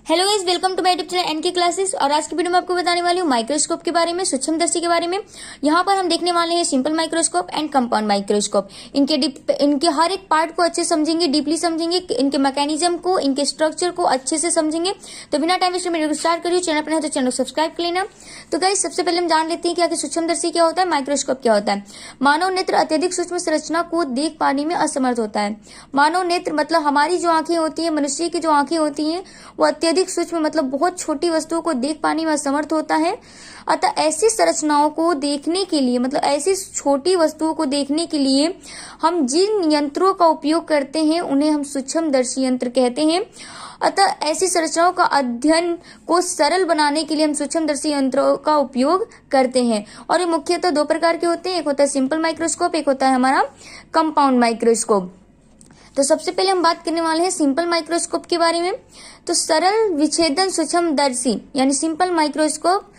Hello guys, welcome to my YouTube channel NK classes. और आज की वीडियो में आपको बताने वाली हूँ माइक्रोस्कोप के बारे में, सूक्ष्मदर्शी के बारे में। यहाँ पर हम देखने वाले हैं simple microscope and compound microscope. इनके हर एक पार्ट को अच्छे समझेंगे, डीपली समझेंगे, इनके मैकेनिज्म को, इनके स्ट्रक्चर को अच्छे से समझेंगे। तो बिना टाइम वेस्ट वीडियो को स्टार्ट करिए। चैनल पर है तो चैनल को सब्सक्राइब कर लेना। तो गाइस, सबसे पहले हम जान लेते हैं कि आखिर सूक्ष्मदर्शी क्या होता है, माइक्रोस्कोप क्या होता है। मानव नेत्र अत्यधिक सूक्ष्म संरचना को देख पाने में असमर्थ होता है। मानव नेत्र मतलब हमारी जो आंखें होती है, मनुष्य की जो आंखें होती हैं, वो अत्यधिक सूक्ष्म मतलब बहुत छोटी वस्तुओं को देख पाने में असमर्थ होता है। अतः ऐसी संरचनाओं को देखने के लिए, मतलब ऐसी छोटी वस्तुओं को देखने के लिए हम जिन यंत्रों का उपयोग करते हैं उन्हें हम सूक्ष्मदर्शी यंत्र कहते हैं। अतः ऐसी संरचनाओं का अध्ययन को सरल बनाने के लिए हम सूक्ष्मदर्शी यंत्रों का उपयोग करते हैं। और ये मुख्यतः दो प्रकार के होते हैं, एक होता है सिंपल माइक्रोस्कोप, एक होता है हमारा कंपाउंड माइक्रोस्कोप। तो सबसे पहले हम बात करने वाले हैं सिंपल माइक्रोस्कोप के बारे में। तो सरल विच्छेदन सूक्ष्मदर्शी यानी सिंपल माइक्रोस्कोप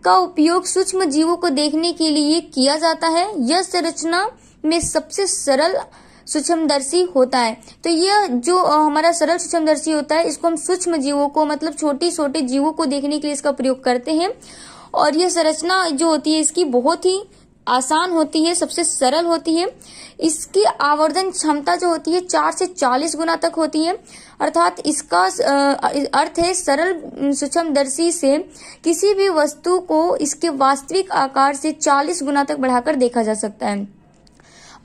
का उपयोग सूक्ष्म जीवों को देखने के लिए किया जाता है। यह संरचना में सबसे सरल सूक्ष्मदर्शी होता है। तो यह जो हमारा सरल सूक्ष्मदर्शी होता है, इसको हम सूक्ष्म जीवों को मतलब छोटे छोटे जीवों को देखने के लिए इसका प्रयोग करते हैं। और यह संरचना जो होती है इसकी बहुत ही आसान होती है, सबसे सरल होती है। इसकी आवर्धन क्षमता जो होती है 4 से 40 गुना तक होती है। अर्थात इसका अर्थ है सरल सूक्ष्मदर्शी से किसी भी वस्तु को इसके वास्तविक आकार से 40 गुना तक बढ़ाकर देखा जा सकता है।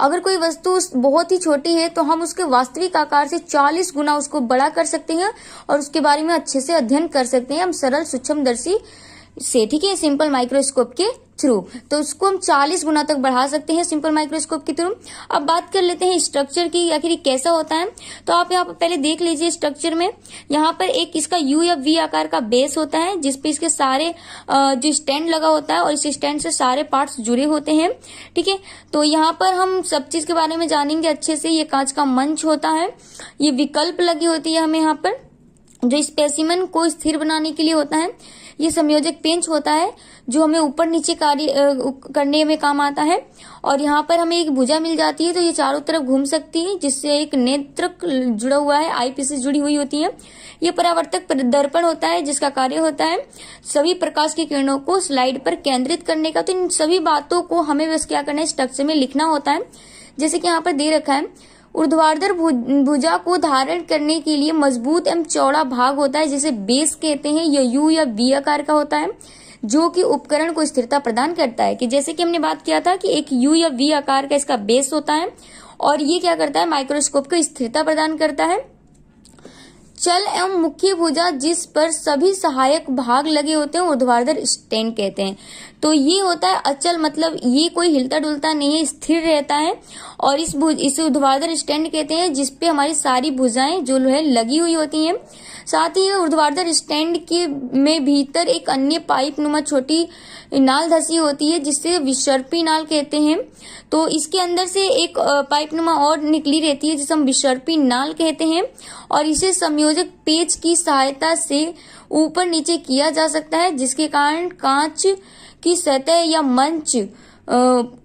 अगर कोई वस्तु बहुत ही छोटी है तो हम उसके वास्तविक आकार से 40 गुना उसको बड़ा कर सकते हैं और उसके बारे में अच्छे से अध्ययन कर सकते हैं हम सरल सूक्ष्मदर्शी से, ठीक है, सिंपल माइक्रोस्कोप के थ्रू। तो उसको हम 40 गुना तक बढ़ा सकते हैं सिंपल माइक्रोस्कोप के थ्रू। अब बात कर लेते हैं स्ट्रक्चर की, आखिर कैसा होता है। तो आप यहाँ पर पहले देख लीजिए स्ट्रक्चर में, यहाँ पर एक इसका यू या वी आकार का बेस होता है जिसपे इसके सारे जो स्टैंड लगा होता है और इस स्टैंड से सारे पार्ट्स जुड़े होते हैं, ठीक है। तो यहाँ पर हम सब चीज के बारे में जानेंगे अच्छे से। ये कांच का मंच होता है, ये विकल्प लगी होती है हमें यहाँ पर जो स्पेसिमन को स्थिर बनाने के लिए होता है। ये संयोजक पेंच होता है जो हमें ऊपर नीचे कार्य करने में काम आता है। और यहाँ पर हमें एक भुजा मिल जाती है, तो ये चारों तरफ घूम सकती है, जिससे एक नेत्रक जुड़ा हुआ है, आईपीस जुड़ी हुई होती है। ये परावर्तक दर्पण होता है जिसका कार्य होता है सभी प्रकाश की किरणों को स्लाइड पर केंद्रित करने का। तो इन सभी बातों को हमें बस क्या करना है, स्ट्रक्चर में लिखना होता है। जैसे कि यहाँ पर दे रखा है, ऊर्ध्वाधर भुजा को धारण करने के लिए मजबूत एवं चौड़ा भाग होता है जिसे बेस कहते हैं। यह यू या वी आकार का होता है जो कि उपकरण को स्थिरता प्रदान करता है। कि जैसे कि हमने बात किया था कि एक यू या वी आकार का इसका बेस होता है और ये क्या करता है, माइक्रोस्कोप को स्थिरता प्रदान करता है। चल एवं मुख्य भुजा जिस पर सभी सहायक भाग लगे होते हैं ऊर्ध्वाधर स्टैंड कहते हैं। तो ये होता है अचल, मतलब ये कोई हिलता डुलता नहीं है, स्थिर रहता है। और इस ऊर्ध्वाधर स्टैंड कहते हैं जिसपे हमारी सारी भुजाएं जो है लगी हुई होती हैं। साथ ही ऊर्ध्वाधर स्टैंड के में भीतर एक अन्य पाइप नुमा छोटी नाल धसी होती है जिससे विसर्पी नाल कहते हैं। तो इसके अंदर से एक पाइप नुमा और निकली रहती है जिसे हम विसर्पी नाल कहते हैं। और इसे संयोजक पेच की सहायता से ऊपर नीचे किया जा सकता है जिसके कारण कांच की सतह या मंच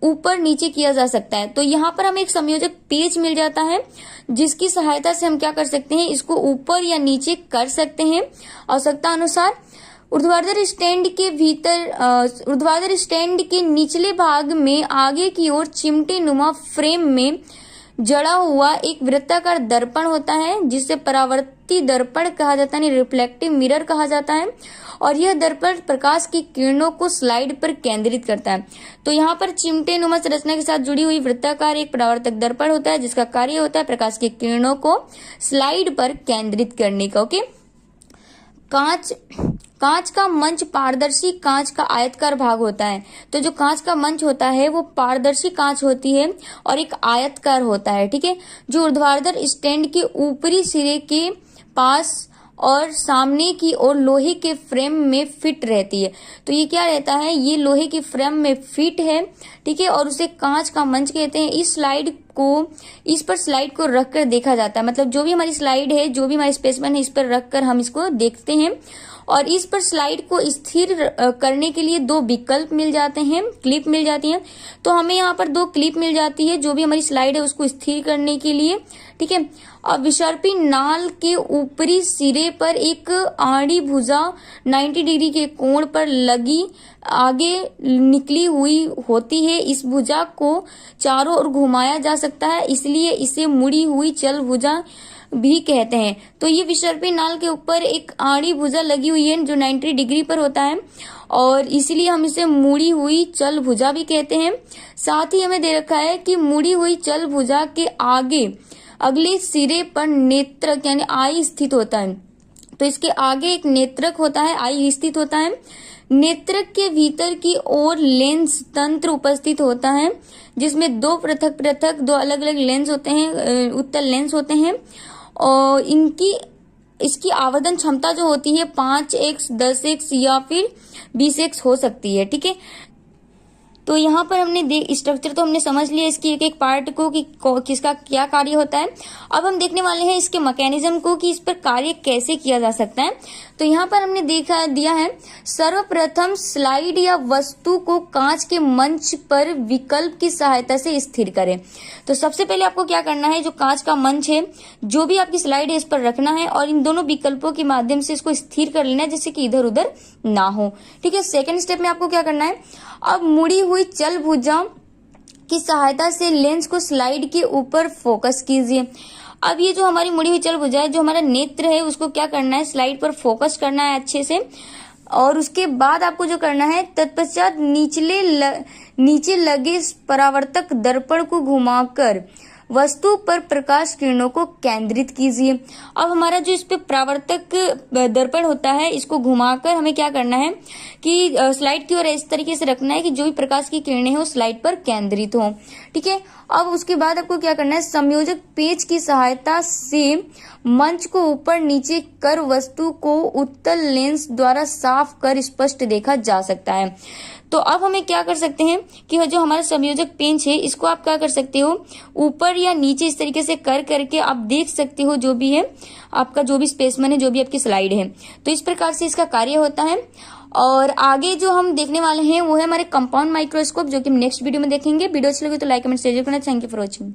ऊपर नीचे किया जा सकता है। तो यहाँ पर हमें एक संयोजक पेच मिल जाता है जिसकी सहायता से हम क्या कर सकते हैं, इसको ऊपर या नीचे कर सकते हैं आवश्यकता अनुसार। ऊर्ध्वाधर स्टैंड के भीतर ऊर्ध्वाधर स्टैंड के निचले भाग में आगे की ओर चिमटे नुमा फ्रेम में जड़ा हुआ एक वृत्ताकार दर्पण होता है जिसे परावर्ती दर्पण कहा जाता है, रिफ्लेक्टिव मिरर कहा जाता है। और यह दर्पण प्रकाश की किरणों को स्लाइड पर केंद्रित करता है। तो यहाँ पर चिमटे नुमा संरचना के साथ जुड़ी हुई वृत्ताकार एक परावर्तक दर्पण होता है जिसका कार्य होता है प्रकाश की किरणों को स्लाइड पर केंद्रित करने का। ओके। कांच का मंच पारदर्शी कांच का आयतकार भाग होता है। तो जो कांच का मंच होता है वो पारदर्शी कांच होती है और एक आयतकार होता है, ठीक है, जो ऊर्ध्वाधर स्टैंड के ऊपरी सिरे के पास और सामने की ओर लोहे के फ्रेम में फिट रहती है। तो ये क्या रहता है, ये लोहे के फ्रेम में फिट है, ठीक है, और उसे कांच का मंच कहते हैं। इस पर स्लाइड को रखकर देखा जाता है, मतलब जो भी हमारी स्लाइड है, जो भी हमारी स्पेसिमेन है, इस पर रखकर हम इसको देखते हैं। और इस पर स्लाइड को स्थिर करने के लिए दो विकल्प मिल जाते हैं, क्लिप मिल जाती हैं। तो हमें यहाँ पर दो क्लिप मिल जाती है जो भी हमारी स्लाइड है उसको स्थिर करने के लिए, ठीक है। और विसर्पी नाल के ऊपरी सिरे पर एक आड़ी भुजा 90 डिग्री के कोण पर लगी आगे निकली हुई होती है। इस भुजा को चारों ओर घुमाया जा सकता है, इसलिए इसे मुड़ी हुई चल भुजा भी कहते हैं। तो ये विसर्पी नाल के ऊपर एक आड़ी भुजा लगी हुई है जो 90 डिग्री पर होता है और इसलिए हम इसे मुड़ी हुई चल भुजा भी कहते हैं। साथ ही हमें दे रखा है कि मुड़ी हुई चल भुजा के आगे अगले सिरे पर नेत्रक यानी आई स्थित होता है। तो इसके आगे एक नेत्रक होता है, आई स्थित होता है। नेत्रक के भीतर की ओर लेंस तंत्र उपस्थित होता है जिसमें दो अलग अलग लेंस होते हैं, उत्तल लेंस होते हैं और इसकी आवर्धन क्षमता जो होती है 5x, 10x या फिर 20x हो सकती है। ठीक है, तो यहाँ पर हमने स्ट्रक्चर तो हमने समझ लिया इसकी एक एक पार्ट को कि किसका क्या कार्य होता है। अब हम देखने वाले हैं इसके मैकेनिज्म को कि इस पर कार्य कैसे किया जा सकता है। तो यहाँ पर हमने दिया है सर्वप्रथम स्लाइड या वस्तु को कांच के मंच पर विकल्प की सहायता से स्थिर करें। तो सबसे पहले आपको क्या करना है, जो कांच का मंच है, जो भी आपकी स्लाइड है, इस पर रखना है और इन दोनों विकल्पों के माध्यम से इसको स्थिर कर लेना है जिससे कि इधर उधर ना हो। ठीक है, सेकेंड स्टेप में आपको क्या करना है, अब मुड़ी हुई चल भुजा की सहायता से लेंस को स्लाइड के ऊपर फोकस कीजिए। अब ये जो हमारी मुड़ी हुई चल भुजा है, जो हमारा नेत्र है, उसको क्या करना है, स्लाइड पर फोकस करना है अच्छे से और उसके बाद आपको जो करना है तत्पश्चात नीचे लगे परावर्तक दर्पण को घुमाकर वस्तु पर प्रकाश किरणों को केंद्रित कीजिए। अब हमारा जो इस पे परावर्तक दर्पण होता है, इसको घुमाकर हमें क्या करना है कि स्लाइड की ओर इस तरीके से रखना है कि जो भी प्रकाश की किरणें हैं वो स्लाइड पर केंद्रित हो। ठीक है, अब उसके बाद आपको क्या करना है, संयोजक पेंच की सहायता से मंच को ऊपर नीचे कर वस्तु को उत्तल लेंस द्वारा साफ कर स्पष्ट देखा जा सकता है। तो अब हमें क्या कर सकते हैं कि जो हमारा संयोजक पेंच है, इसको आप क्या कर सकते हो, ऊपर या नीचे इस तरीके से करके आप देख सकते हो जो भी है आपका, जो भी स्पेसमैन है, जो भी आपकी स्लाइड है। तो इस प्रकार से इसका कार्य होता है। और आगे जो हम देखने वाले हैं वो है हमारे कंपाउंड माइक्रोस्कोप, जो कि हम नेक्स्ट वीडियो में देखेंगे। वीडियो अच्छी लगे तो लाइक कमेंट शेयर करना। Thank you for watching.